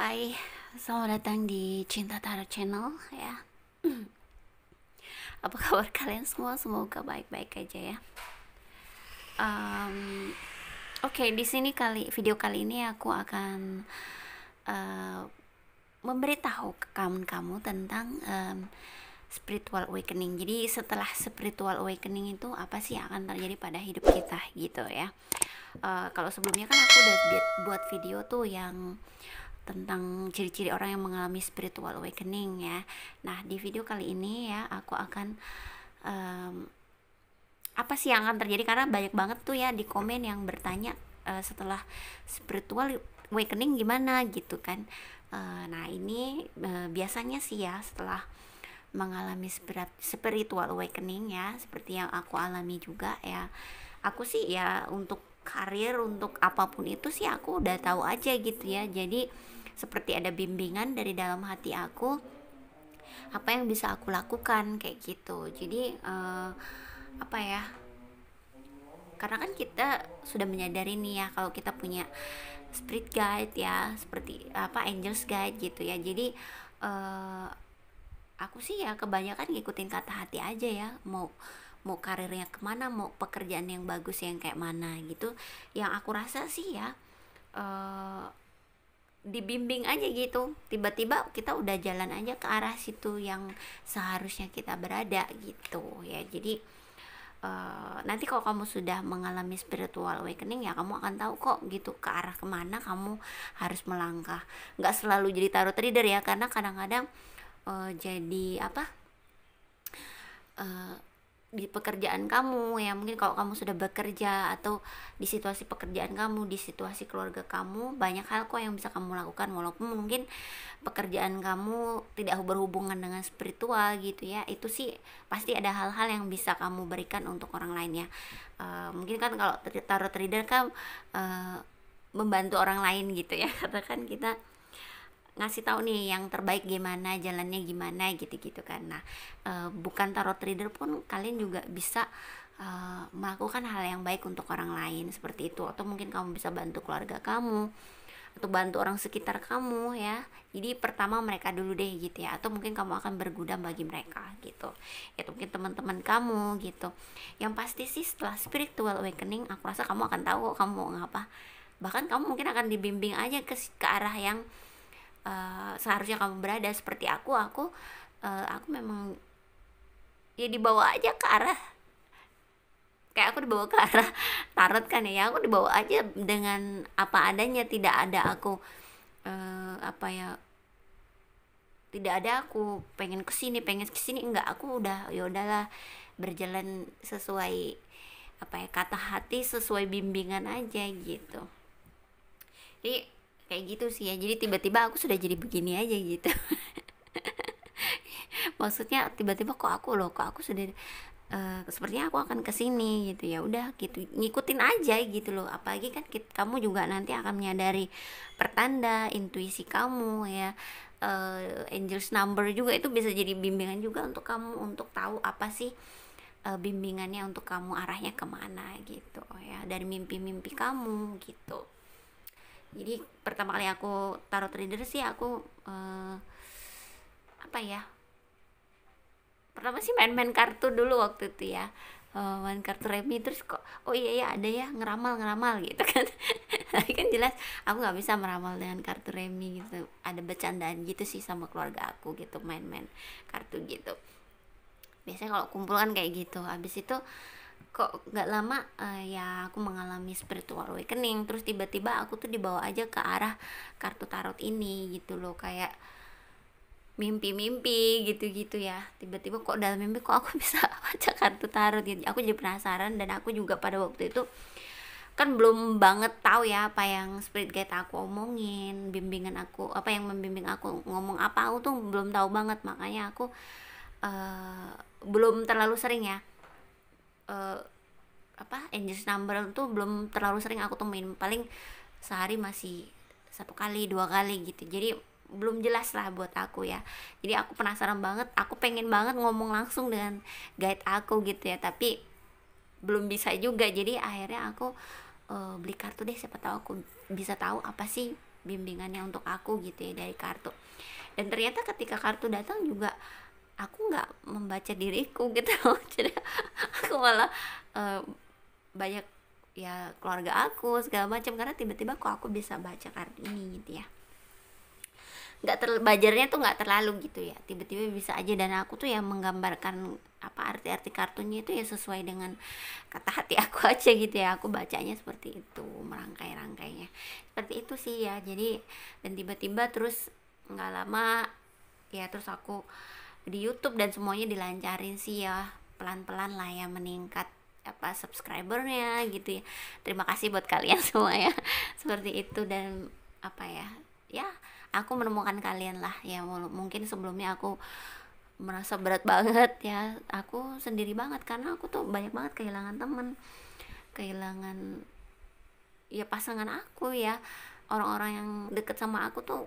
Hai, selamat datang di Cinta Tarot Channel ya. Apa kabar kalian semua? Semoga baik-baik aja ya. Um, Oke, di sini video kali ini aku akan uh, memberitahu ke kamu tentang spiritual awakening. Jadi setelah spiritual awakening itu apa sih yang akan terjadi pada hidup kita gitu ya. Kalau sebelumnya kan aku udah buat video tuh yang tentang ciri-ciri orang yang mengalami spiritual awakening ya. Nah, di video kali ini ya aku akan apa sih yang akan terjadi, karena banyak banget tuh ya di komen yang bertanya setelah spiritual awakening gimana gitu kan. Nah, ini biasanya sih ya setelah mengalami spiritual awakening ya, seperti yang aku alami juga ya. Aku sih ya untuk karir, untuk apapun itu sih aku udah tahu aja gitu ya. Jadi seperti ada bimbingan dari dalam hati aku apa yang bisa aku lakukan kayak gitu. Jadi apa ya, karena kan kita sudah menyadari nih ya kalau kita punya spirit guide ya, seperti apa angels guide gitu ya. Jadi aku sih ya kebanyakan ngikutin kata hati aja ya, mau karirnya kemana, mau pekerjaan yang bagus yang kayak mana gitu. Yang aku rasa sih ya dibimbing aja gitu, tiba-tiba kita udah jalan aja ke arah situ yang seharusnya kita berada gitu ya. Jadi nanti kalau kamu sudah mengalami spiritual awakening ya kamu akan tahu kok gitu ke arah kemana kamu harus melangkah. Nggak selalu jadi tarot reader ya, karena kadang-kadang jadi apa di pekerjaan kamu ya, mungkin kalau kamu sudah bekerja atau di situasi pekerjaan kamu, di situasi keluarga kamu, banyak hal kok yang bisa kamu lakukan walaupun mungkin pekerjaan kamu tidak berhubungan dengan spiritual gitu ya. Itu sih pasti ada hal-hal yang bisa kamu berikan untuk orang lain ya. Mungkin kan kalau tarot reader kan membantu orang lain gitu ya, katakan kita ngasih tahu nih yang terbaik gimana, jalannya gimana gitu-gitu kan. Nah, bukan tarot reader pun kalian juga bisa melakukan hal yang baik untuk orang lain seperti itu, atau mungkin kamu bisa bantu keluarga kamu atau bantu orang sekitar kamu ya. Jadi pertama mereka dulu deh gitu ya, atau mungkin kamu akan berguna bagi mereka gitu, itu mungkin teman-teman kamu gitu. Yang pasti sih setelah spiritual awakening aku rasa kamu akan tahu kok kamu mau ngapa. Bahkan kamu mungkin akan dibimbing aja ke arah yang seharusnya kamu berada. Seperti aku memang ya dibawa aja ke arah, kayak aku dibawa ke arah tarot kan ya, aku dibawa aja dengan apa adanya, tidak ada aku apa ya, tidak ada aku pengen kesini enggak. Aku udah ya udahlah berjalan sesuai apa ya, kata hati, sesuai bimbingan aja gitu. Jadi kayak gitu sih ya. Jadi tiba-tiba aku sudah jadi begini aja gitu. Maksudnya tiba-tiba kok aku sudah sepertinya aku akan kesini gitu ya. Udah gitu, ngikutin aja gitu loh. Apalagi kan kamu juga nanti akan menyadari pertanda intuisi kamu ya. Angels number juga itu bisa jadi bimbingan juga untuk kamu, untuk tahu apa sih bimbingannya untuk kamu, arahnya kemana gitu ya, dari mimpi-mimpi kamu gitu. Jadi pertama kali aku tarot reader sih aku apa ya, pertama sih main-main kartu dulu waktu itu ya. Main kartu remi, terus kok oh iya ya ada ya ngeramal gitu kan. Tapi kan jelas aku nggak bisa meramal dengan kartu remi gitu, ada bercandaan gitu sih sama keluarga aku gitu, main-main kartu gitu. Biasanya kalau kumpul kan kayak gitu. Habis itu kok nggak lama ya aku mengalami spiritual awakening, terus tiba-tiba aku tuh dibawa aja ke arah kartu tarot ini gitu loh. Kayak mimpi-mimpi gitu-gitu ya, tiba-tiba kok dalam mimpi kok aku bisa baca kartu tarot gitu. Aku jadi penasaran, dan aku juga pada waktu itu kan belum banget tahu ya apa yang spirit guide aku omongin, bimbingan aku apa yang membimbing aku ngomong apa, aku tuh belum tahu banget. Makanya aku belum terlalu sering ya apa angels number tuh belum terlalu sering aku temuin, paling sehari masih 1 kali 2 kali gitu. Jadi belum jelas lah buat aku ya. Jadi aku penasaran banget, aku pengen banget ngomong langsung dengan guide aku gitu ya, tapi belum bisa juga. Jadi akhirnya aku beli kartu deh, siapa tahu aku bisa tahu apa sih bimbingannya untuk aku gitu ya dari kartu. Dan ternyata ketika kartu datang juga aku nggak membaca diriku gitu loh. Jadi aku malah banyak ya keluarga aku segala macam, karena tiba-tiba kok aku bisa baca kartu ini gitu ya. Nggak bajarnya tuh nggak terlalu gitu ya, tiba-tiba bisa aja. Dan aku tuh yang menggambarkan apa arti-arti kartunya itu ya sesuai dengan kata hati aku aja gitu ya, aku bacanya seperti itu, merangkai-rangkainya seperti itu sih ya. Jadi dan tiba-tiba terus nggak lama ya terus aku di YouTube dan semuanya dilancarin sih ya, pelan-pelan lah ya meningkat apa subscribernya gitu ya. Terima kasih buat kalian semua ya seperti itu. Dan apa ya, ya aku menemukan kalian lah ya. Mungkin sebelumnya aku merasa berat banget ya, aku sendiri banget karena aku tuh banyak banget kehilangan temen, kehilangan ya pasangan aku ya, orang-orang yang deket sama aku tuh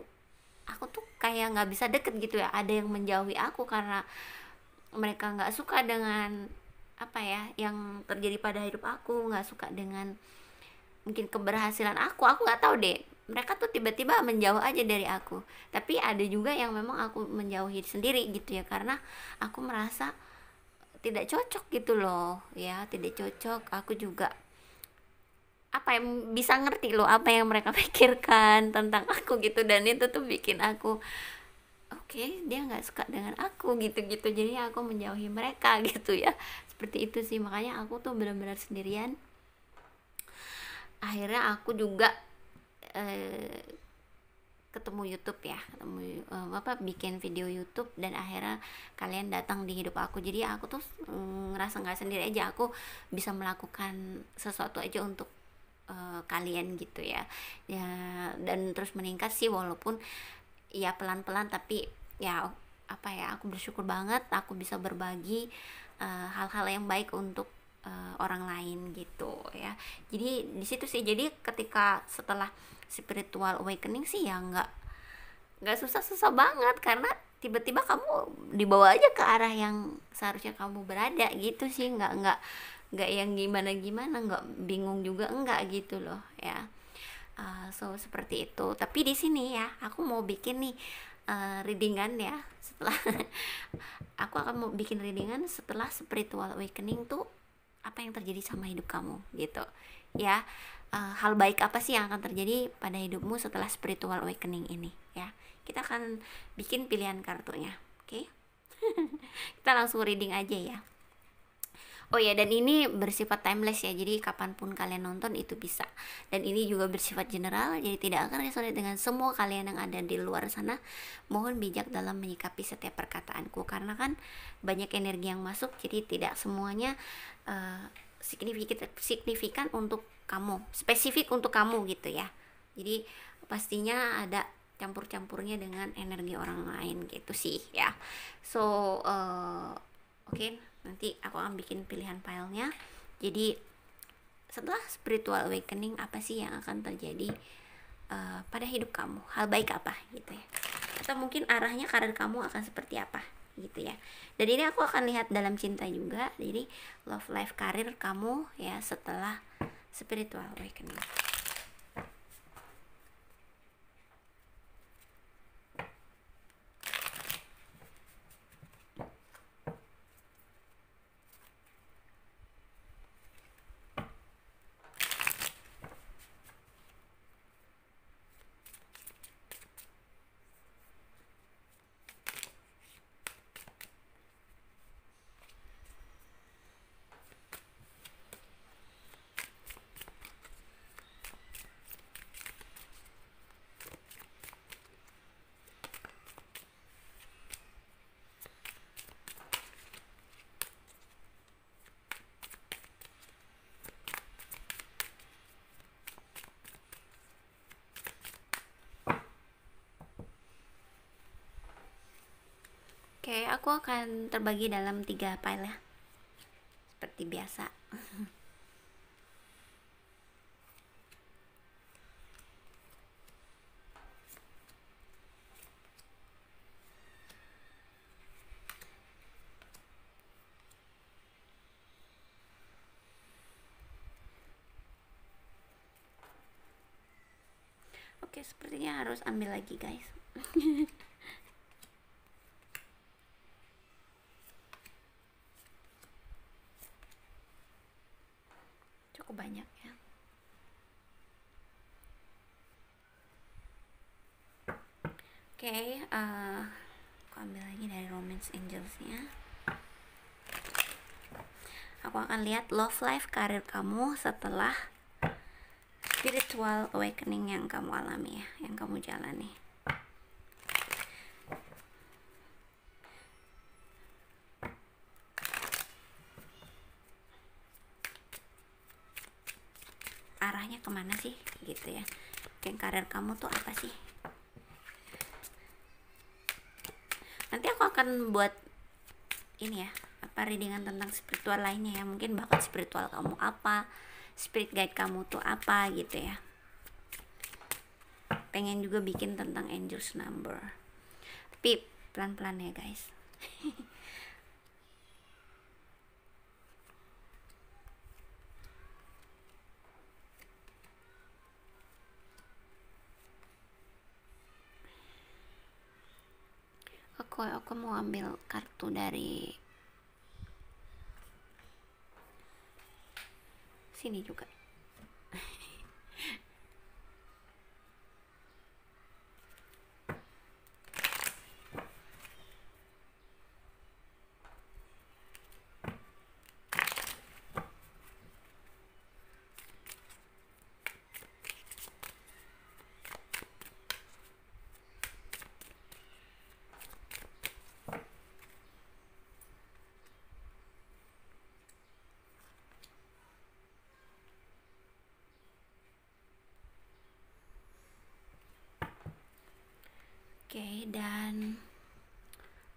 kayak nggak bisa deket gitu ya. Ada yang menjauhi aku karena mereka nggak suka dengan apa ya yang terjadi pada hidup aku, nggak suka dengan mungkin keberhasilan aku nggak tahu deh, mereka tuh tiba-tiba menjauh aja dari aku. Tapi ada juga yang memang aku menjauhi sendiri gitu ya, karena aku merasa tidak cocok gitu loh ya, tidak cocok. Aku juga apa yang bisa ngerti loh apa yang mereka pikirkan tentang aku gitu, dan itu tuh bikin aku oke, dia nggak suka dengan aku gitu-gitu, jadi aku menjauhi mereka gitu ya. Seperti itu sih, makanya aku tuh benar-benar sendirian. Akhirnya aku juga eh, ketemu YouTube ya, bikin video YouTube, dan akhirnya kalian datang di hidup aku. Jadi aku tuh ngerasa nggak sendiri aja, aku bisa melakukan sesuatu aja untuk kalian gitu ya. Ya dan terus meningkat sih, walaupun ya pelan-pelan, tapi ya apa ya, aku bersyukur banget aku bisa berbagi hal-hal yang baik untuk orang lain gitu ya. Jadi di situ sih, jadi ketika setelah spiritual awakening sih ya nggak susah-susah banget, karena tiba-tiba kamu dibawa aja ke arah yang seharusnya kamu berada gitu sih. Nggak yang gimana-gimana, nggak bingung juga, enggak gitu loh ya. So seperti itu. Tapi di sini ya aku mau bikin nih readingan ya setelah aku akan mau bikin readingan setelah spiritual awakening tuh apa yang terjadi sama hidup kamu gitu ya. Hal baik apa sih yang akan terjadi pada hidupmu setelah spiritual awakening ini ya. Kita akan bikin pilihan kartunya, oke? Okay? Kita langsung reading aja ya. Oh ya, dan ini bersifat timeless ya, jadi kapanpun kalian nonton itu bisa. Dan ini juga bersifat general, jadi tidak akan resonate dengan semua kalian yang ada di luar sana. Mohon bijak dalam menyikapi setiap perkataanku, karena kan banyak energi yang masuk, jadi tidak semuanya signifikan untuk kamu, spesifik untuk kamu gitu ya. Jadi pastinya ada campur-campurnya dengan energi orang lain gitu sih ya. So oke, nanti aku akan bikin pilihan filenya. Jadi setelah spiritual awakening apa sih yang akan terjadi pada hidup kamu, hal baik apa gitu ya, atau mungkin arahnya karir kamu akan seperti apa gitu ya. Dan ini aku akan lihat dalam cinta juga, jadi love life karir kamu ya setelah spiritual awakening. Oke, aku akan terbagi dalam 3 pile ya, seperti biasa. Oke, sepertinya harus ambil lagi guys. Cukup banyak ya. Oke, aku ambil lagi dari Romance Angels-nya. Aku akan lihat love life karir kamu setelah spiritual awakening yang kamu alami ya, yang kamu jalani. Arahnya kemana sih gitu ya, kayak karir kamu tuh apa sih. Nanti aku akan buat ini ya, apa, readingan tentang spiritual lainnya ya, mungkin bakat spiritual kamu apa, spirit guide kamu tuh apa gitu ya. Pengen juga bikin tentang angels number, tapi pelan-pelan ya guys. Aku mau ambil kartu dari sini juga. Oke, dan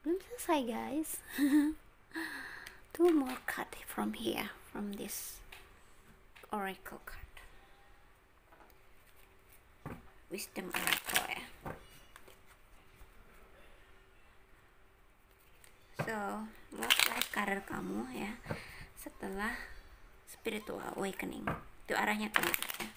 belum selesai guys. Two more card from here, from this oracle card, wisdom oracle ya. So love life karir kamu ya setelah spiritual awakening, itu arahnya kemana ya.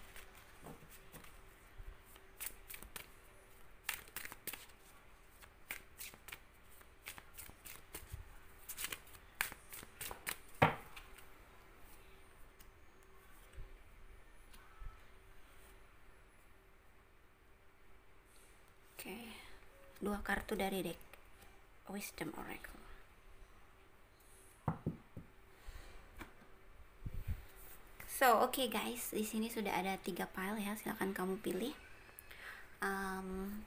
Oke, dua kartu dari deck wisdom oracle. So oke guys, di sini sudah ada 3 pile ya, silahkan kamu pilih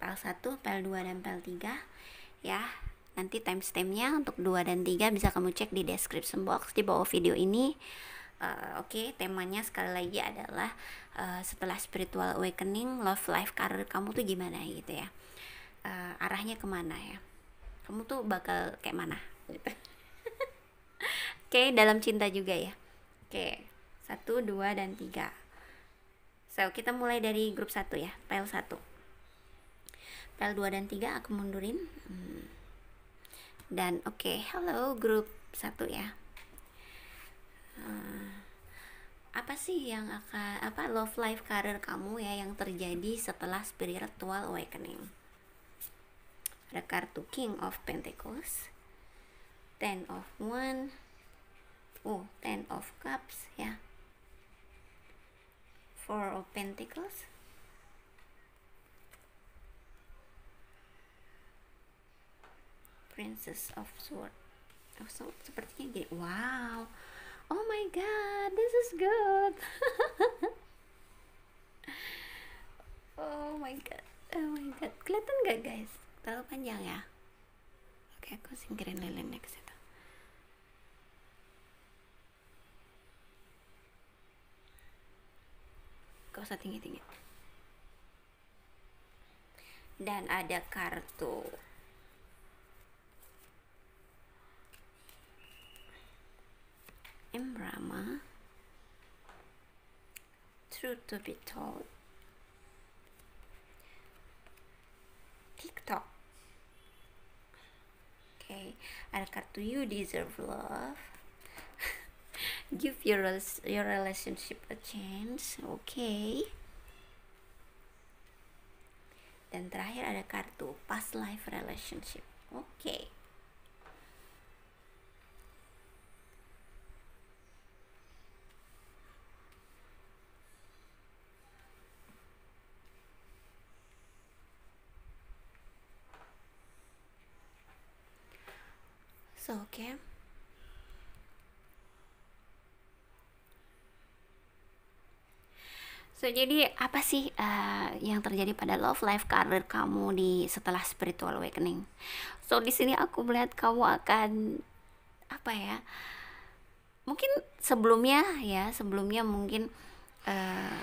pile 1, pile 2, dan pile 3 ya. Nanti timestampnya untuk 2 dan 3 bisa kamu cek di description box di bawah video ini. Oke, temanya sekali lagi adalah setelah spiritual awakening, love life karir kamu tuh gimana gitu ya. Arahnya kemana ya, kamu tuh bakal kayak mana gitu. Oke, dalam cinta juga ya. Oke, 1, 2, dan 3. So, kita mulai dari grup 1 ya, pile 1. Pile 2 dan 3 aku mundurin. Dan oke, halo grup 1 ya. Apa sih yang akan, apa, love life karir kamu ya yang terjadi setelah spiritual awakening. Ada kartu King of Pentacles, Ten of Wands, Ten of Cups ya, Four of Pentacles, Princess of Swords. Sepertinya gini. Wow, oh my god, this is good. oh my god, kelihatan gak guys? Terlalu panjang ya. Oke, aku singkirin lilinnya ke situ. Gak usah tinggi-tinggi. Dan ada kartu Brahma, Truth to be told, TikTok. Oke, ada kartu You Deserve Love. Give your relationship a chance. Oke. Dan terakhir ada kartu past life relationship. Oke. Oke. Jadi apa sih yang terjadi pada love life, karir kamu di setelah spiritual awakening? Di sini aku melihat kamu akan apa ya? Mungkin sebelumnya mungkin uh,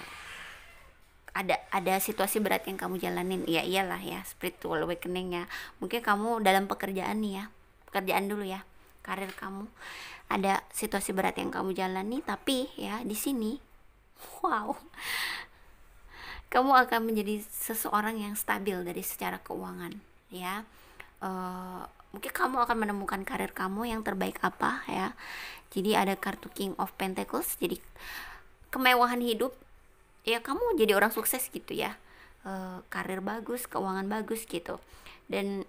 ada situasi berat yang kamu jalanin. Ya iyalah ya, spiritual awakening ya. Mungkin kamu dalam pekerjaan nih ya. Pekerjaan dulu ya. Karir kamu ada situasi berat yang kamu jalani, tapi ya di sini wow, kamu akan menjadi seseorang yang stabil dari secara keuangan ya. Mungkin kamu akan menemukan karir kamu yang terbaik apa ya. Jadi ada kartu King of Pentacles, jadi kemewahan hidup ya, kamu jadi orang sukses gitu ya. Karir bagus, keuangan bagus gitu. Dan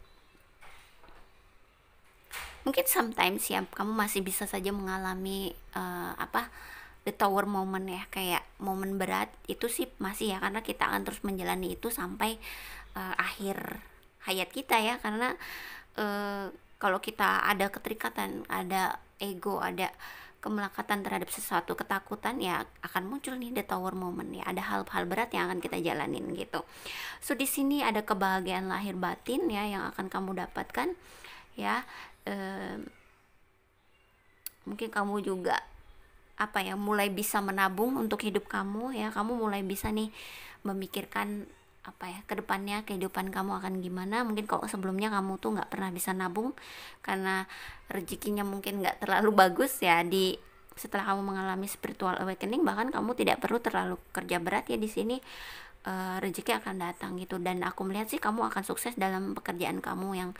mungkin sometimes ya kamu masih bisa saja mengalami the tower moment ya, kayak momen berat itu sih masih ya, karena kita akan terus menjalani itu sampai akhir hayat kita ya. Karena kalau kita ada keterikatan, ada ego, ada kemelekatan terhadap sesuatu, ketakutan, ya akan muncul nih the tower moment ya, ada hal-hal berat yang akan kita jalanin gitu. Di sini ada kebahagiaan lahir batin ya yang akan kamu dapatkan ya. Mungkin kamu juga mulai bisa menabung untuk hidup kamu ya. Kamu mulai bisa nih memikirkan kedepannya kehidupan kamu akan gimana. Mungkin kalau sebelumnya kamu tuh nggak pernah bisa nabung karena rezekinya mungkin nggak terlalu bagus ya. Setelah kamu mengalami spiritual awakening, bahkan kamu tidak perlu terlalu kerja berat ya di sini. Rezeki akan datang gitu. Dan aku melihat sih kamu akan sukses dalam pekerjaan kamu yang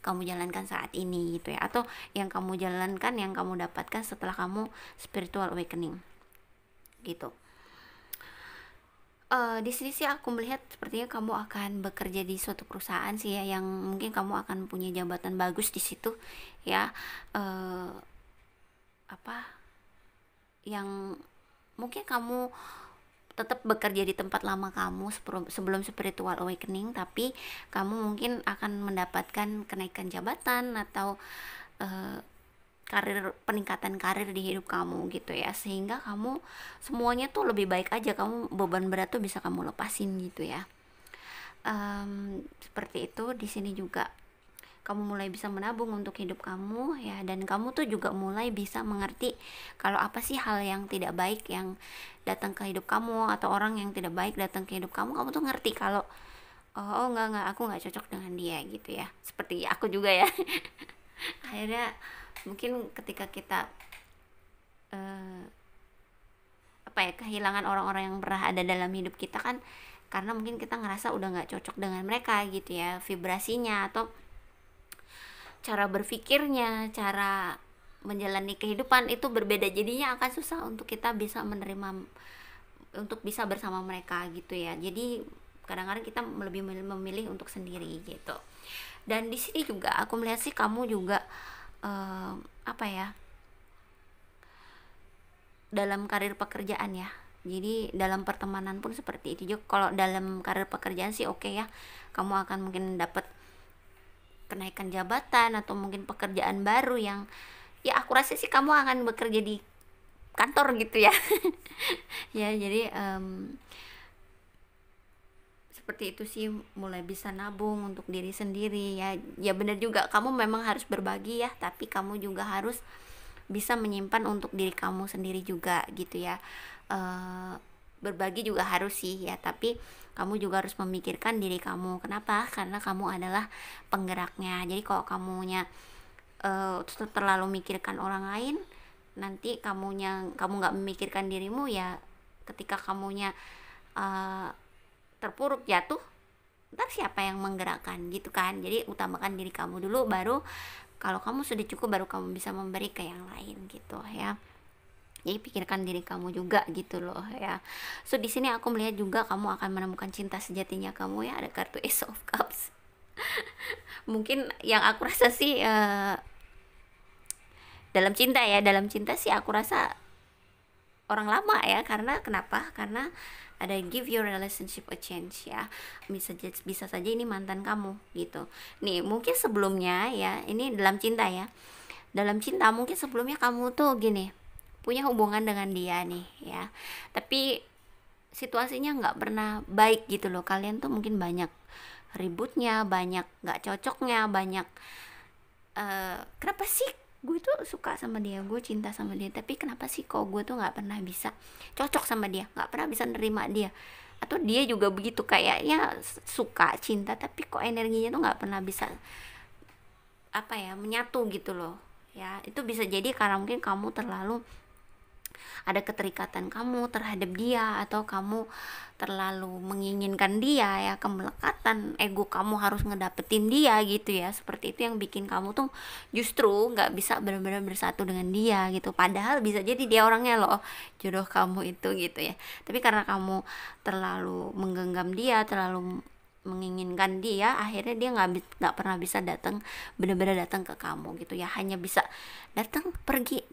kamu jalankan saat ini gitu ya, atau yang kamu jalankan, yang kamu dapatkan setelah kamu spiritual awakening gitu. Di sini sih aku melihat sepertinya kamu akan bekerja di suatu perusahaan sih ya, yang mungkin kamu akan punya jabatan bagus di situ ya. Yang mungkin kamu tetap bekerja di tempat lama kamu sebelum spiritual awakening, tapi kamu mungkin akan mendapatkan kenaikan jabatan atau peningkatan karir di hidup kamu gitu ya, sehingga kamu semuanya tuh lebih baik aja, kamu beban berat tuh bisa kamu lepasin gitu ya. Seperti itu. Di sini juga kamu mulai bisa menabung untuk hidup kamu ya, dan kamu tuh juga mulai bisa mengerti kalau apa sih hal yang tidak baik yang datang ke hidup kamu, atau orang yang tidak baik datang ke hidup kamu. Kamu tuh ngerti kalau enggak, aku nggak cocok dengan dia gitu ya, seperti aku juga ya. Akhirnya mungkin ketika kita kehilangan orang-orang yang pernah ada dalam hidup kita kan, karena mungkin kita ngerasa udah nggak cocok dengan mereka gitu ya, vibrasinya atau cara berpikirnya, cara menjalani kehidupan itu berbeda, jadinya akan susah untuk kita bisa menerima, untuk bisa bersama mereka gitu ya. Jadi kadang-kadang kita lebih memilih untuk sendiri gitu. Dan di sini juga aku melihat sih kamu juga dalam karir pekerjaan ya. Jadi dalam pertemanan pun seperti itu juga. Kalau dalam karir pekerjaan sih oke ya, kamu akan mungkin dapat kenaikan jabatan atau mungkin pekerjaan baru yang ya aku rasa sih kamu akan bekerja di kantor gitu ya. Ya jadi seperti itu sih, mulai bisa nabung untuk diri sendiri ya. Ya benar juga, kamu memang harus berbagi ya, tapi kamu juga harus bisa menyimpan untuk diri kamu sendiri juga gitu ya. Berbagi juga harus sih ya, tapi kamu juga harus memikirkan diri kamu. Kenapa? Karena kamu adalah penggeraknya. Jadi kalau kamunya terlalu memikirkan orang lain, nanti kamu nggak memikirkan dirimu ya, ketika kamunya terpuruk jatuh, ntar siapa yang menggerakkan gitu kan. Jadi utamakan diri kamu dulu, baru kalau kamu sudah cukup baru kamu bisa memberi ke yang lain gitu ya. Jadi pikirkan diri kamu juga gitu loh ya. So di sini aku melihat juga kamu akan menemukan cinta sejatinya kamu ya, ada kartu Ace of Cups. Mungkin yang aku rasa sih dalam cinta ya, dalam cinta sih aku rasa orang lama ya. Karena kenapa? Karena ada give your relationship a chance ya. Bisa saja ini mantan kamu gitu. Nih mungkin sebelumnya ya, ini dalam cinta ya, dalam cinta mungkin sebelumnya kamu tuh gini, punya hubungan dengan dia nih ya, tapi situasinya nggak pernah baik gitu loh. Kalian tuh mungkin banyak ributnya, banyak nggak cocoknya, banyak kenapa sih gue tuh suka sama dia, gue cinta sama dia, tapi kenapa sih kok gue tuh nggak pernah bisa cocok sama dia, nggak pernah bisa nerima dia, atau dia juga begitu kayaknya suka cinta tapi kok energinya tuh nggak pernah bisa apa ya menyatu gitu loh ya. Itu bisa jadi karena mungkin kamu terlalu ada keterikatan kamu terhadap dia, atau kamu terlalu menginginkan dia ya, kemelekatan ego kamu harus ngedapetin dia gitu ya. Seperti itu yang bikin kamu tuh justru nggak bisa benar-benar bersatu dengan dia gitu, padahal bisa jadi dia orangnya loh, jodoh kamu itu gitu ya. Tapi karena kamu terlalu menggenggam dia, terlalu menginginkan dia, akhirnya dia nggak pernah bisa datang, benar-benar datang ke kamu gitu ya, hanya bisa datang pergi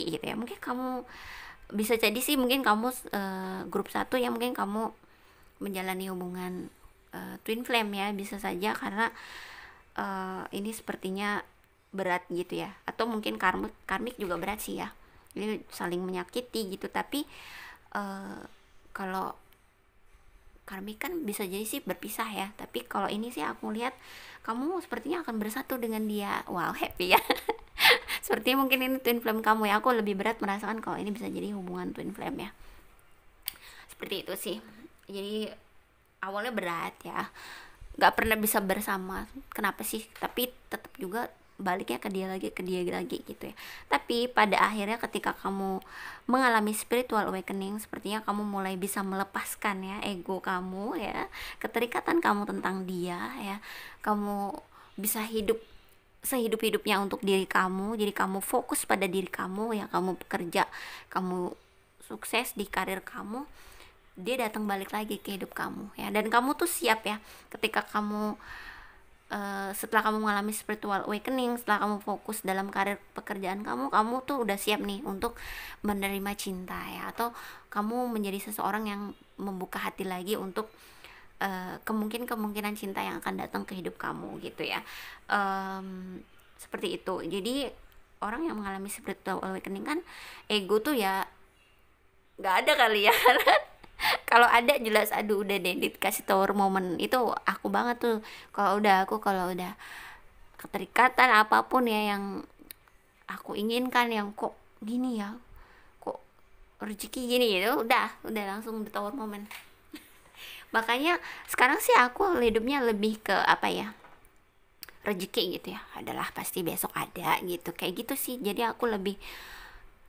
gitu ya. Mungkin kamu bisa jadi sih, mungkin kamu grup satu ya, mungkin kamu menjalani hubungan twin flame ya, bisa saja karena ini sepertinya berat gitu ya, atau mungkin karmik juga berat sih ya, ini saling menyakiti gitu. Tapi kalau karmik kan bisa jadi sih berpisah ya, tapi kalau ini sih aku lihat kamu sepertinya akan bersatu dengan dia. Wow, happy ya. Sepertinya mungkin ini twin flame kamu ya, aku lebih berat merasakan kalau ini bisa jadi hubungan twin flame ya, seperti itu sih. Jadi awalnya berat ya, nggak pernah bisa bersama, kenapa sih, tapi tetap juga baliknya ke dia lagi gitu ya. Tapi pada akhirnya ketika kamu mengalami spiritual awakening, sepertinya kamu mulai bisa melepaskan ya ego kamu ya, keterikatan kamu tentang dia ya. Kamu bisa hidup sehidup-hidupnya untuk diri kamu, jadi kamu fokus pada diri kamu ya, kamu bekerja, kamu sukses di karir kamu, dia datang balik lagi ke hidup kamu ya. Dan kamu tuh siap ya, ketika kamu setelah kamu mengalami spiritual awakening, setelah kamu fokus dalam karir pekerjaan kamu, kamu tuh udah siap nih untuk menerima cinta ya, atau kamu menjadi seseorang yang membuka hati lagi untuk kemungkinan cinta yang akan datang ke hidup kamu gitu ya. Seperti itu. Jadi orang yang mengalami spiritual awakening kan ego tuh ya nggak ada kali ya. Kalau ada jelas aduh udah deh dikasih tower moment itu aku banget tuh. Kalau udah keterikatan apapun ya yang aku inginkan, yang kok gini ya, kok rezeki gini gitu, udah langsung the tower moment. Makanya sekarang sih aku hidupnya lebih ke apa ya, rezeki gitu ya, adalah pasti besok ada gitu, kayak gitu sih. Jadi aku lebih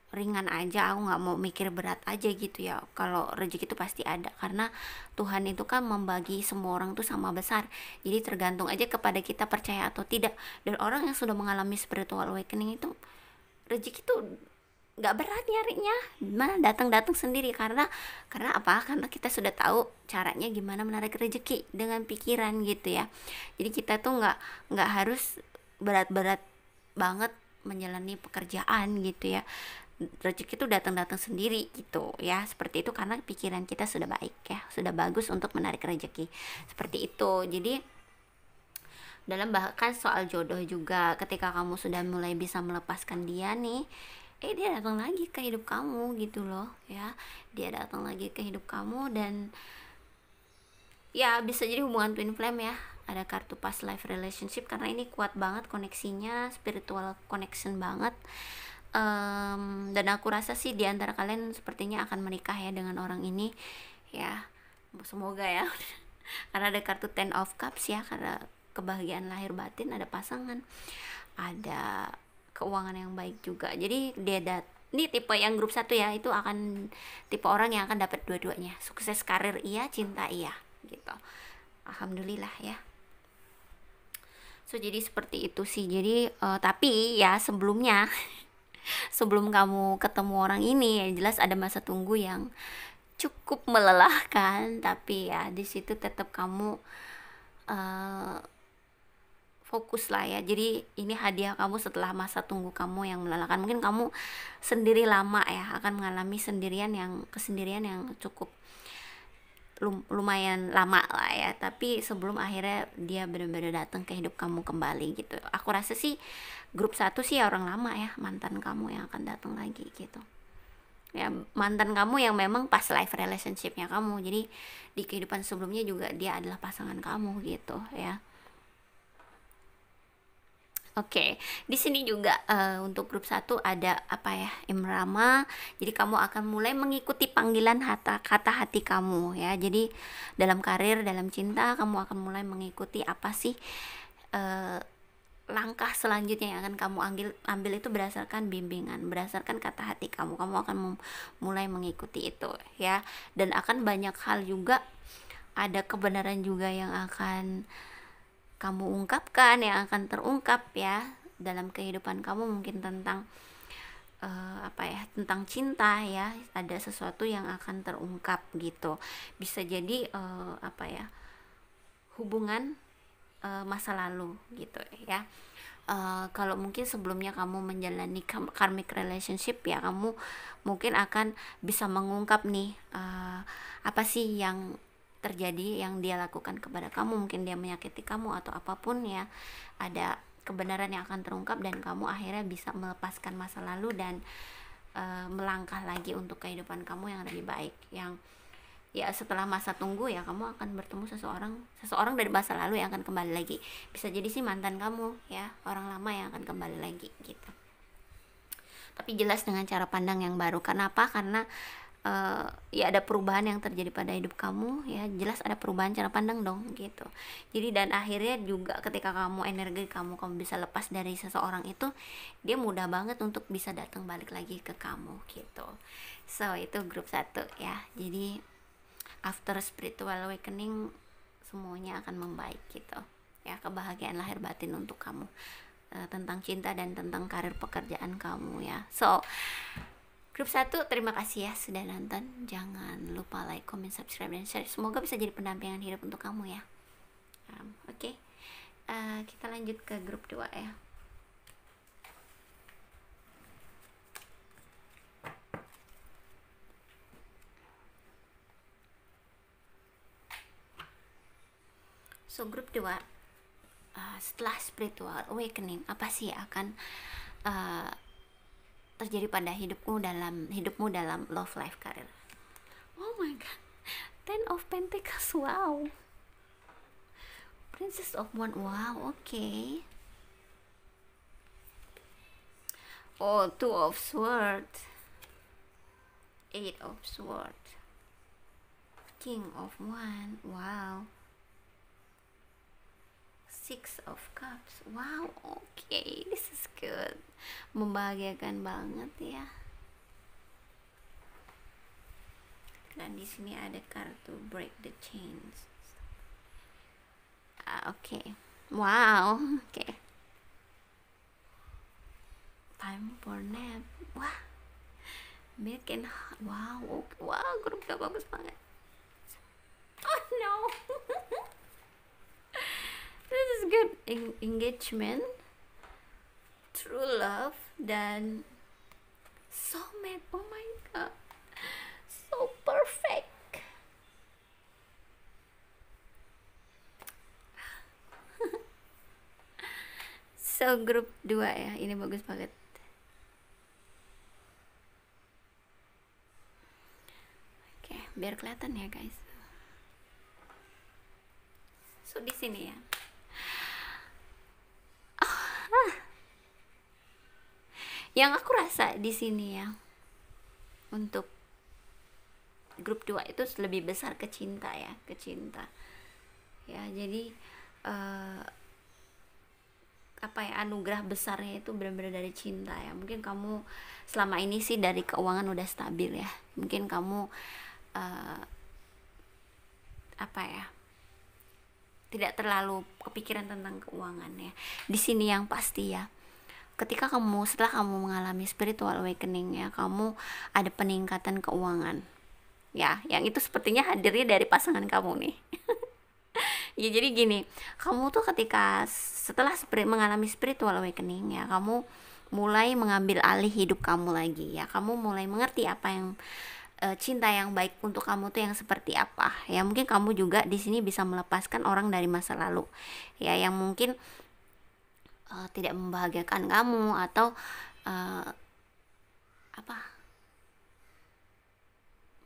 ringan aja, aku nggak mau mikir berat aja gitu ya. Kalau rezeki itu pasti ada, karena Tuhan itu kan membagi semua orang tuh sama besar, jadi tergantung aja kepada kita percaya atau tidak. Dan orang yang sudah mengalami spiritual awakening itu rezeki tuh nggak berat nyarinya, mana datang sendiri. Karena apa, karena kita sudah tahu caranya gimana menarik rezeki dengan pikiran gitu ya. Jadi kita tuh nggak harus berat-berat banget menjalani pekerjaan gitu ya, rezeki itu datang sendiri gitu ya. Seperti itu karena pikiran kita sudah baik ya, sudah bagus untuk menarik rezeki, seperti itu. Jadi dalam bahkan soal jodoh juga, ketika kamu sudah mulai bisa melepaskan dia nih, dia datang lagi ke hidup kamu gitu loh ya. Dia datang lagi ke hidup kamu, dan ya bisa jadi hubungan twin flame ya. Ada kartu past life relationship karena ini kuat banget koneksinya, spiritual connection banget. Dan aku rasa sih di antara kalian sepertinya akan menikah ya dengan orang ini ya, semoga ya. Karena ada kartu Ten of Cups ya, karena kebahagiaan lahir batin, ada pasangan, ada keuangan yang baik juga. Jadi ini tipe yang grup satu ya, itu akan tipe orang yang akan dapat dua-duanya, sukses karir iya, cinta iya gitu. Alhamdulillah ya. So jadi seperti itu sih. Jadi tapi ya sebelumnya sebelum kamu ketemu orang ini, ya jelas ada masa tunggu yang cukup melelahkan, tapi ya di situ tetap kamu uh, fokus lah ya. Jadi ini hadiah kamu setelah masa tunggu kamu yang melelahkan. Mungkin kamu sendiri lama ya, akan mengalami kesendirian yang cukup lumayan lama lah ya, tapi sebelum akhirnya dia benar-benar datang ke hidup kamu kembali gitu. Aku rasa sih grup satu sih ya orang lama ya, mantan kamu yang akan datang lagi gitu ya, mantan kamu yang memang pas life relationshipnya kamu, jadi di kehidupan sebelumnya juga dia adalah pasangan kamu gitu ya. Oke, di sini juga untuk grup satu ada apa ya, Imrama. Jadi kamu akan mulai mengikuti panggilan kata hati kamu ya. Jadi dalam karir, dalam cinta, kamu akan mulai mengikuti apa sih eh, langkah selanjutnya yang akan kamu ambil itu berdasarkan bimbingan, berdasarkan kata hati kamu. Kamu akan mulai mengikuti itu ya. Dan akan banyak hal juga, ada kebenaran juga yang akan kamu ungkapkan, yang akan terungkap ya dalam kehidupan kamu, mungkin tentang apa ya, tentang cinta ya, ada sesuatu yang akan terungkap gitu. Bisa jadi apa ya, hubungan masa lalu gitu ya. Kalau mungkin sebelumnya kamu menjalani karmic relationship ya, kamu mungkin akan bisa mengungkap nih apa sih yang terjadi, yang dia lakukan kepada kamu. Mungkin dia menyakiti kamu atau apapun ya, ada kebenaran yang akan terungkap dan kamu akhirnya bisa melepaskan masa lalu dan melangkah lagi untuk kehidupan kamu yang lebih baik, yang ya setelah masa tunggu ya kamu akan bertemu seseorang dari masa lalu yang akan kembali lagi. Bisa jadi sih mantan kamu ya, orang lama yang akan kembali lagi gitu, tapi jelas dengan cara pandang yang baru. Kenapa? Karena ya ada perubahan yang terjadi pada hidup kamu ya, jelas ada perubahan cara pandang dong gitu. Jadi dan akhirnya juga ketika kamu energi kamu bisa lepas dari seseorang itu, dia mudah banget untuk bisa datang balik lagi ke kamu gitu. So itu grup satu ya. Jadi after spiritual awakening semuanya akan membaik gitu ya, kebahagiaan lahir batin untuk kamu, tentang cinta dan tentang karir pekerjaan kamu ya. So grup 1 terima kasih ya sudah nonton, jangan lupa like, comment, subscribe, dan share. Semoga bisa jadi pendampingan hidup untuk kamu ya. Oke. Kita lanjut ke grup 2 ya. So grup 2, setelah spiritual awakening, apa sih akan terjadi pada hidupmu dalam love life, career. Oh my god, 10 of Pentacles, wow. Princess of Wands, wow, okay. Oh, 2 of Swords, 8 of Swords, King of Wands, wow. 6 of Cups, wow, okay, this is good, membahagiakan banget ya. Dan di sini ada kartu break the chains. Okay, wow, okay. Time for nap, wah, milk and wow, okay. Wow, grup udah bagus banget. Oh no. This is good. Engagement, true love, dan soulmate. Oh my god, so perfect. So grup 2 ya, ini bagus banget. Oke, biar kelihatan ya guys. So di sini ya, yang aku rasa di sini ya, untuk grup 2 itu lebih besar ke cinta ya, ke cinta ya. Jadi apa ya, anugerah besarnya itu benar-benar dari cinta ya. Mungkin kamu selama ini sih dari keuangan udah stabil ya, mungkin kamu apa ya, tidak terlalu kepikiran tentang keuangan ya. Di sini yang pasti ya, ketika kamu setelah kamu mengalami spiritual awakening ya, kamu ada peningkatan keuangan ya, yang itu sepertinya hadirnya dari pasangan kamu nih. Ya jadi gini, kamu tuh ketika setelah mengalami spiritual awakening ya, kamu mulai mengambil alih hidup kamu lagi ya, kamu mulai mengerti apa yang cinta yang baik untuk kamu tuh yang seperti apa ya. Mungkin kamu juga di sini bisa melepaskan orang dari masa lalu ya, yang mungkin tidak membahagiakan kamu atau apa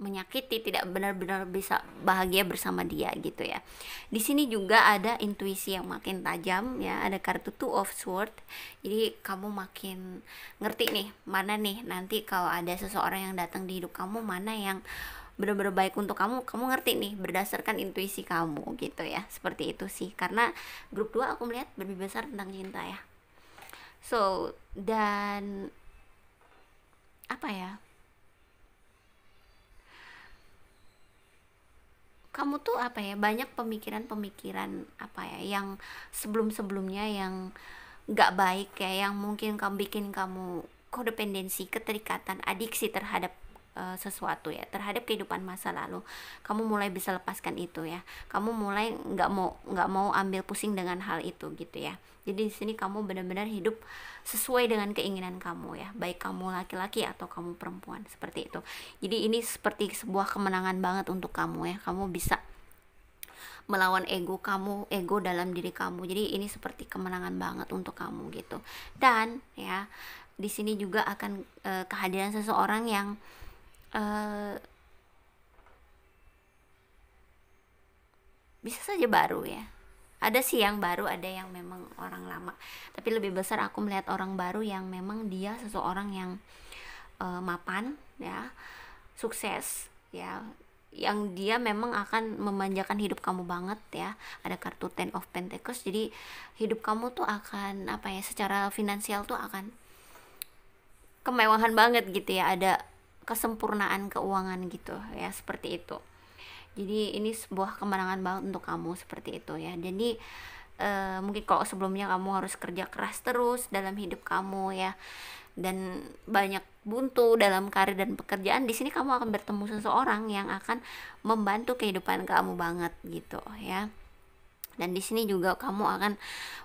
menyakiti, tidak benar-benar bisa bahagia bersama dia gitu ya. Di sini juga ada intuisi yang makin tajam ya, ada kartu Two of Swords. Jadi kamu makin ngerti nih, mana nih nanti kalau ada seseorang yang datang di hidup kamu, mana yang benar-benar baik untuk kamu, kamu ngerti nih berdasarkan intuisi kamu gitu ya. Seperti itu sih, karena grup 2 aku melihat lebih besar tentang cinta ya. So, dan apa ya, kamu tuh apa ya, banyak pemikiran-pemikiran apa ya yang sebelum-sebelumnya yang gak baik ya, yang mungkin kamu bikin kamu kodependensi, keterikatan, adiksi terhadap sesuatu ya, terhadap kehidupan masa lalu. Kamu mulai bisa lepaskan itu ya, kamu mulai nggak mau ambil pusing dengan hal itu gitu ya. Jadi di sini kamu benar-benar hidup sesuai dengan keinginan kamu ya, baik kamu laki-laki atau kamu perempuan, seperti itu. Jadi ini seperti sebuah kemenangan banget untuk kamu ya, kamu bisa melawan ego kamu, ego dalam diri kamu. Jadi ini seperti kemenangan banget untuk kamu gitu. Dan ya di sini juga akan kehadiran seseorang yang bisa saja baru ya. Ada sih yang baru, ada yang memang orang lama, tapi lebih besar aku melihat orang baru yang memang dia seseorang yang mapan ya, sukses ya, yang dia memang akan memanjakan hidup kamu banget ya. Ada kartu Ten of Pentacles, jadi hidup kamu tuh akan apa ya, secara finansial tuh akan kemewahan banget gitu ya, ada kesempurnaan keuangan gitu ya, seperti itu. Jadi ini sebuah kemenangan banget untuk kamu, seperti itu ya. Jadi mungkin kalau sebelumnya kamu harus kerja keras terus dalam hidup kamu ya, dan banyak buntu dalam karir dan pekerjaan, di sini kamu akan bertemu seseorang yang akan membantu kehidupan kamu banget gitu ya. Dan di sini juga kamu akan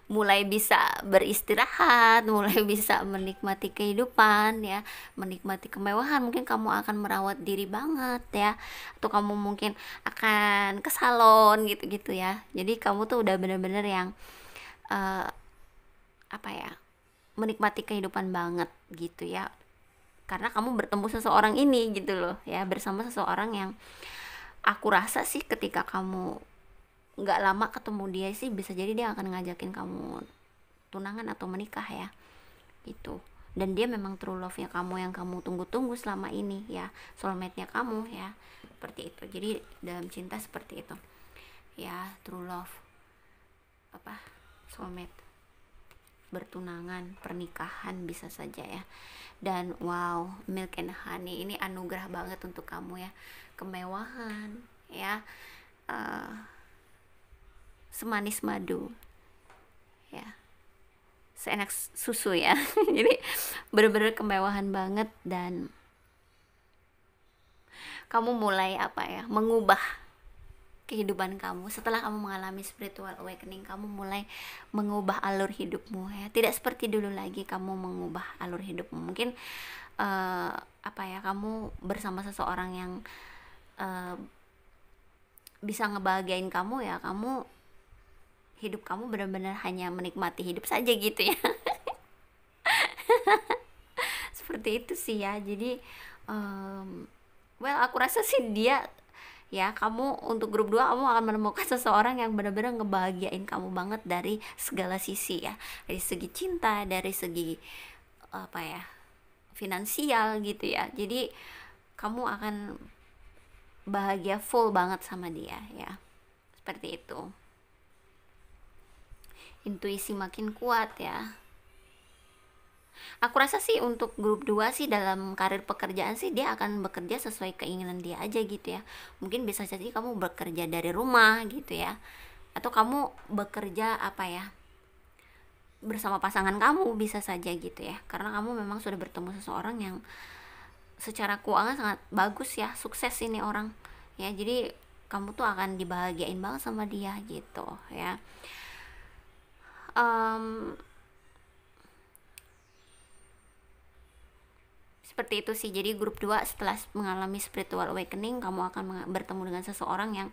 mulai bisa beristirahat, mulai bisa menikmati kehidupan ya, menikmati kemewahan. Mungkin kamu akan merawat diri banget ya, atau kamu mungkin akan ke salon gitu-gitu ya. Jadi kamu tuh udah bener-bener yang apa ya, menikmati kehidupan banget gitu ya, karena kamu bertemu seseorang ini gitu loh ya, bersama seseorang yang aku rasa sih ketika kamu nggak lama ketemu dia sih, bisa jadi dia akan ngajakin kamu tunangan atau menikah ya gitu. Dan dia memang true love nya kamu, yang kamu tunggu-tunggu selama ini ya, soulmate nya kamu ya, seperti itu. Jadi dalam cinta seperti itu ya, true love, apa, soulmate, bertunangan, pernikahan bisa saja ya. Dan wow, milk and honey ini anugerah banget untuk kamu ya, kemewahan ya, semanis madu ya, seenak susu ya. Jadi bener-bener kemewahan banget, dan kamu mulai apa ya, mengubah kehidupan kamu setelah kamu mengalami spiritual awakening. Kamu mulai mengubah alur hidupmu ya, tidak seperti dulu lagi kamu mengubah alur hidupmu. Mungkin apa ya, kamu bersama seseorang yang bisa ngebahagiain kamu ya, kamu hidup kamu benar-benar hanya menikmati hidup saja gitu ya. Seperti itu sih ya. Jadi well, aku rasa sih dia ya, kamu untuk grup 2 kamu akan menemukan seseorang yang benar-benar ngebahagiain kamu banget dari segala sisi ya, dari segi cinta, dari segi apa ya, finansial gitu ya. Jadi kamu akan bahagia full banget sama dia ya, seperti itu. Intuisi makin kuat ya. Aku rasa sih untuk grup 2 sih, dalam karir pekerjaan sih dia akan bekerja sesuai keinginan dia aja gitu ya. Mungkin bisa jadi kamu bekerja dari rumah gitu ya, atau kamu bekerja apa ya, bersama pasangan kamu bisa saja gitu ya, karena kamu memang sudah bertemu seseorang yang secara keuangan sangat bagus ya, sukses ini orang ya, jadi kamu tuh akan dibahagiain banget sama dia gitu ya. Em, Seperti itu sih. Jadi grup 2, setelah mengalami spiritual awakening, kamu akan bertemu dengan seseorang yang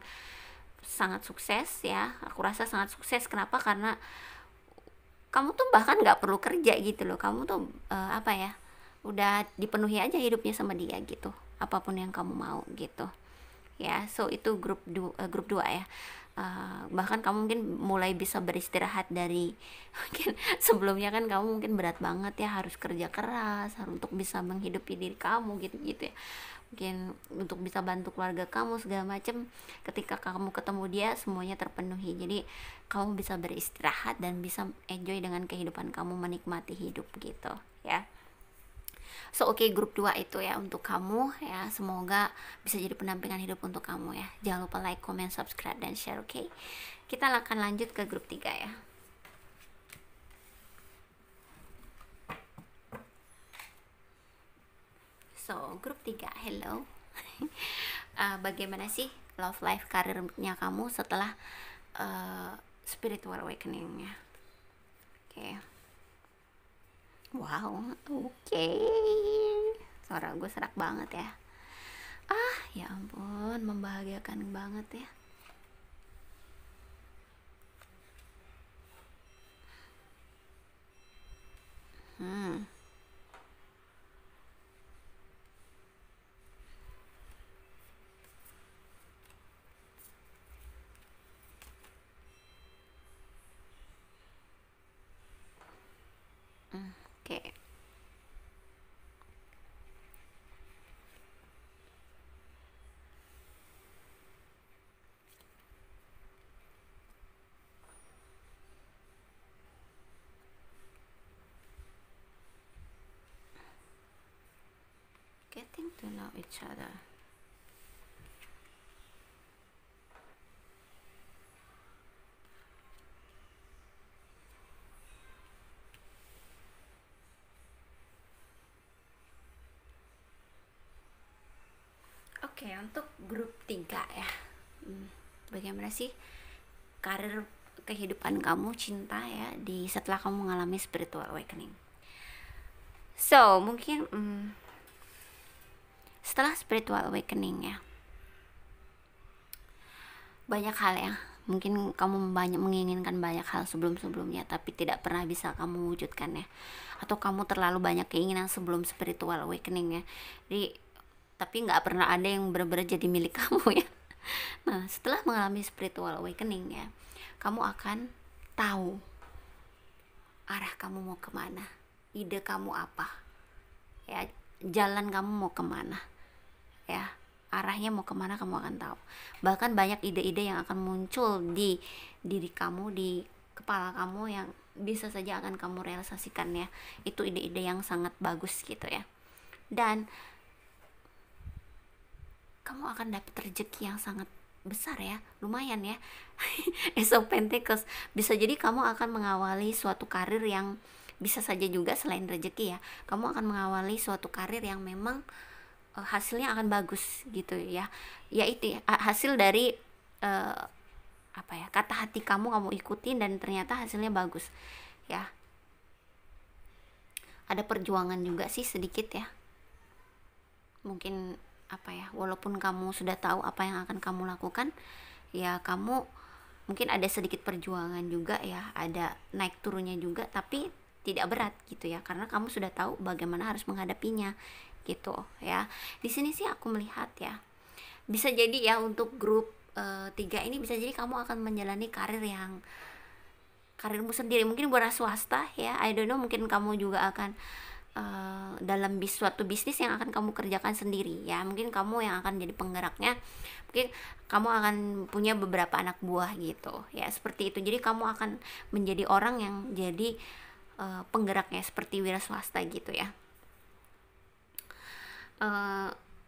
sangat sukses ya. Aku rasa sangat sukses. Kenapa? Karena kamu tuh bahkan nggak perlu kerja gitu loh. Kamu tuh apa ya, udah dipenuhi aja hidupnya sama dia gitu, apapun yang kamu mau gitu ya. So itu grup 2 ya. Bahkan kamu mungkin mulai bisa beristirahat dari mungkin sebelumnya kan kamu mungkin berat banget ya, harus kerja keras harus untuk bisa menghidupi diri kamu gitu ya, mungkin untuk bisa bantu keluarga kamu segala macem. Ketika kamu ketemu dia, semuanya terpenuhi, jadi kamu bisa beristirahat dan bisa enjoy dengan kehidupan kamu, menikmati hidup gitu ya. So oke, grup 2 itu ya untuk kamu ya, semoga bisa jadi pendampingan hidup untuk kamu ya. Jangan lupa like, comment, subscribe, dan share, oke? Kita akan lanjut ke grup 3 ya. So grup 3, hello. Bagaimana sih love life, karirnya kamu setelah spiritual awakening ya? Oke. Wow, oke. Suara gue serak banget ya. Ya ampun, membahagiakan banget ya. Hmm. Oke. Getting to know each other. Oke, untuk grup 3 ya. Bagaimana sih karir, kehidupan kamu, cinta ya di setelah kamu mengalami spiritual awakening? So, mungkin setelah spiritual awakening ya, banyak hal ya, mungkin kamu banyak menginginkan banyak hal sebelum-sebelumnya tapi tidak pernah bisa kamu wujudkan ya, atau kamu terlalu banyak keinginan sebelum spiritual awakening ya, jadi tapi nggak pernah ada yang benar-benar jadi milik kamu ya. Nah, setelah mengalami spiritual awakening ya, kamu akan tahu arah kamu mau kemana, ide kamu apa ya, jalan kamu mau kemana ya, arahnya mau kemana kamu akan tahu. Bahkan banyak ide-ide yang akan muncul di diri kamu, di kepala kamu, yang bisa saja akan kamu realisasikan ya. Itu ide-ide yang sangat bagus gitu ya. Dan kamu akan dapat rezeki yang sangat besar ya, lumayan ya. Esok Pentecost, bisa jadi kamu akan mengawali suatu karir yang bisa saja juga selain rezeki ya, kamu akan mengawali suatu karir yang memang hasilnya akan bagus gitu ya, yaitu ya, hasil dari apa ya, kata hati kamu ikutin dan ternyata hasilnya bagus ya. Ada perjuangan juga sih sedikit ya, mungkin apa ya, walaupun kamu sudah tahu apa yang akan kamu lakukan ya, kamu mungkin ada sedikit perjuangan juga ya, ada naik turunnya juga, tapi tidak berat gitu ya, karena kamu sudah tahu bagaimana harus menghadapinya gitu ya. Di sini sih aku melihat ya, bisa jadi ya untuk grup 3 ini bisa jadi kamu akan menjalani karirmu sendiri, mungkin buat swasta ya, I don't know, mungkin kamu juga akan dalam suatu bisnis yang akan kamu kerjakan sendiri ya, mungkin kamu yang akan jadi penggeraknya, mungkin kamu akan punya beberapa anak buah gitu ya, seperti itu. Jadi kamu akan menjadi orang yang jadi penggeraknya seperti wira swasta gitu ya.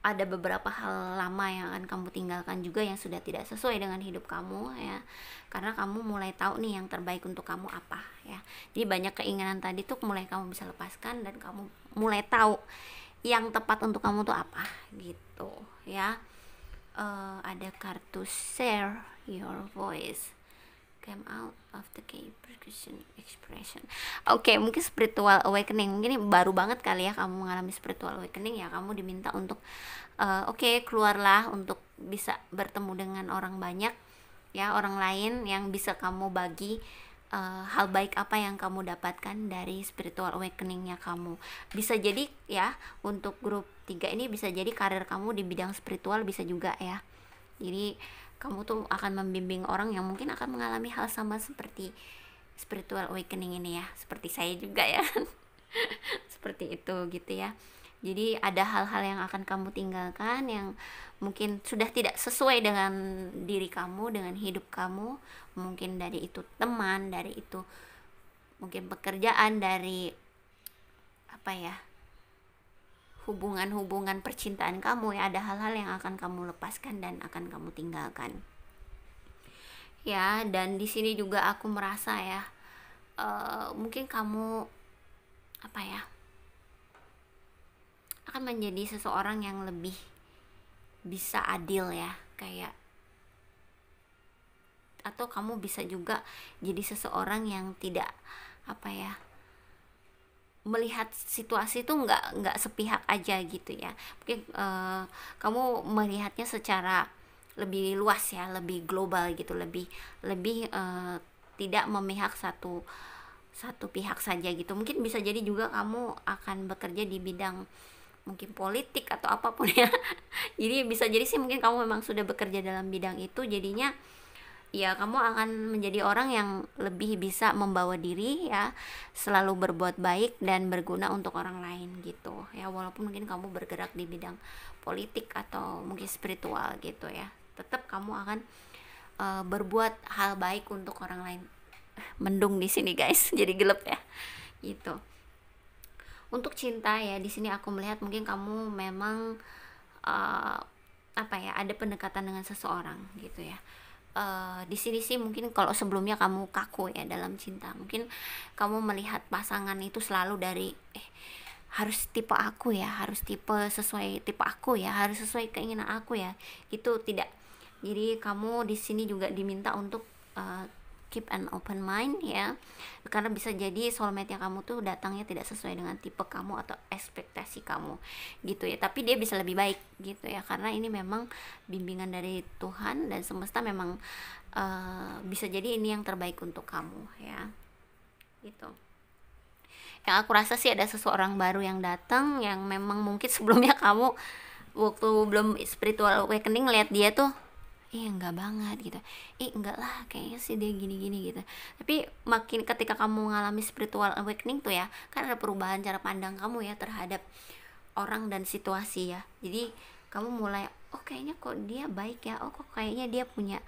ada beberapa hal lama yang akan kamu tinggalkan juga yang sudah tidak sesuai dengan hidup kamu ya, karena kamu mulai tahu nih yang terbaik untuk kamu apa ya. Jadi banyak keinginan tadi tuh mulai kamu bisa lepaskan, dan kamu mulai tahu yang tepat untuk kamu tuh apa gitu ya. Ada kartu share your voice, come out of the cave percussion expression. Oke, mungkin spiritual awakening, mungkin ini baru banget kali ya kamu mengalami spiritual awakening ya. Kamu diminta untuk keluarlah untuk bisa bertemu dengan orang banyak ya, orang lain yang bisa kamu bagi hal baik apa yang kamu dapatkan dari spiritual awakeningnya kamu. Bisa jadi ya, untuk grup 3 ini bisa jadi karir kamu di bidang spiritual, bisa juga ya. Jadi kamu tuh akan membimbing orang yang mungkin akan mengalami hal sama seperti spiritual awakening ini ya, seperti saya juga ya. Seperti itu gitu ya. Jadi ada hal-hal yang akan kamu tinggalkan yang mungkin sudah tidak sesuai dengan diri kamu, dengan hidup kamu. Mungkin dari itu teman, dari itu mungkin pekerjaan, dari apa ya, hubungan-hubungan percintaan kamu ya. Ada hal-hal yang akan kamu lepaskan dan akan kamu tinggalkan ya. Dan di sini juga aku merasa ya, mungkin kamu apa ya, akan menjadi seseorang yang lebih bisa adil ya, kayak, atau kamu bisa juga jadi seseorang yang tidak apa ya, melihat situasi itu nggak sepihak aja gitu ya. Mungkin kamu melihatnya secara lebih luas ya, lebih global gitu, lebih tidak memihak satu pihak saja gitu. Mungkin bisa jadi juga kamu akan bekerja di bidang mungkin politik atau apapun ya. Jadi bisa jadi sih mungkin kamu memang sudah bekerja dalam bidang itu, jadinya ya kamu akan menjadi orang yang lebih bisa membawa diri ya, selalu berbuat baik dan berguna untuk orang lain gitu ya. Walaupun mungkin kamu bergerak di bidang politik atau mungkin spiritual gitu ya, tetap kamu akan berbuat hal baik untuk orang lain. Mendung di sini guys, jadi gelap ya gitu. Untuk cinta ya, di sini aku melihat mungkin kamu memang apa ya, ada pendekatan dengan seseorang gitu ya. Di sini sih mungkin kalau sebelumnya kamu kaku ya dalam cinta, mungkin kamu melihat pasangan itu selalu dari harus tipe aku ya, harus sesuai tipe aku ya, harus sesuai keinginan aku ya, itu tidak. Jadi kamu di sini juga diminta untuk keep an open mind ya, karena bisa jadi soulmate yang kamu tuh datangnya tidak sesuai dengan tipe kamu atau ekspektasi kamu gitu ya. Tapi dia bisa lebih baik gitu ya, karena ini memang bimbingan dari Tuhan dan semesta, memang bisa jadi ini yang terbaik untuk kamu ya gitu. Yang aku rasa sih ada seseorang baru yang datang, yang memang mungkin sebelumnya kamu waktu belum spiritual awakening lihat dia tuh enggak banget gitu, enggak lah kayaknya sih dia gini-gini gitu. Tapi makin ketika kamu mengalami spiritual awakening tuh ya, kan ada perubahan cara pandang kamu ya terhadap orang dan situasi ya. Jadi kamu mulai, kayaknya kok dia baik ya, kok kayaknya dia punya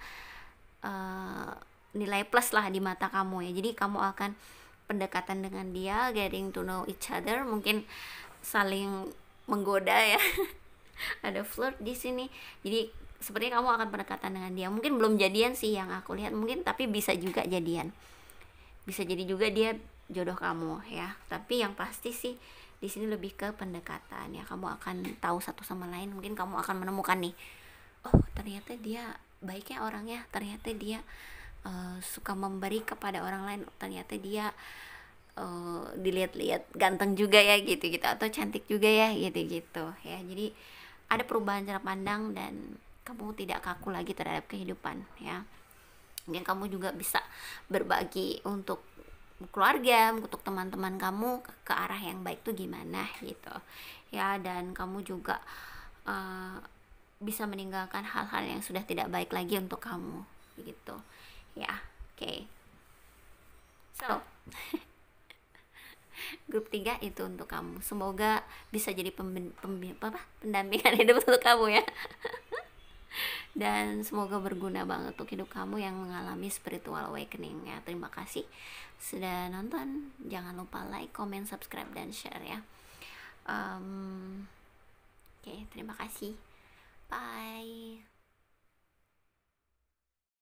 nilai plus lah di mata kamu ya. Jadi kamu akan pendekatan dengan dia, getting to know each other, mungkin saling menggoda ya. Ada flirt di sini. Jadi sepertinya kamu akan pendekatan dengan dia. Mungkin belum jadian sih yang aku lihat, mungkin, tapi bisa juga jadian. Bisa jadi juga dia jodoh kamu ya. Tapi yang pasti sih di sini lebih ke pendekatan ya. Kamu akan tahu satu sama lain. Mungkin kamu akan menemukan nih, ternyata dia baiknya orangnya, ternyata dia suka memberi kepada orang lain, ternyata dia dilihat-lihat ganteng juga ya gitu-gitu, atau cantik juga ya gitu-gitu ya. Jadi ada perubahan cara pandang dan kamu tidak kaku lagi terhadap kehidupan ya. Mungkin kamu juga bisa berbagi untuk keluarga, untuk teman-teman kamu ke arah yang baik tuh gimana gitu ya. Dan kamu juga bisa meninggalkan hal-hal yang sudah tidak baik lagi untuk kamu gitu ya. Oke. So grup 3 itu untuk kamu. Semoga bisa jadi pendampingan hidup untuk kamu ya. Dan semoga berguna banget untuk hidup kamu yang mengalami spiritual awakening ya. Terima kasih sudah nonton. Jangan lupa like, comment, subscribe, dan share ya. Oke, terima kasih. Bye.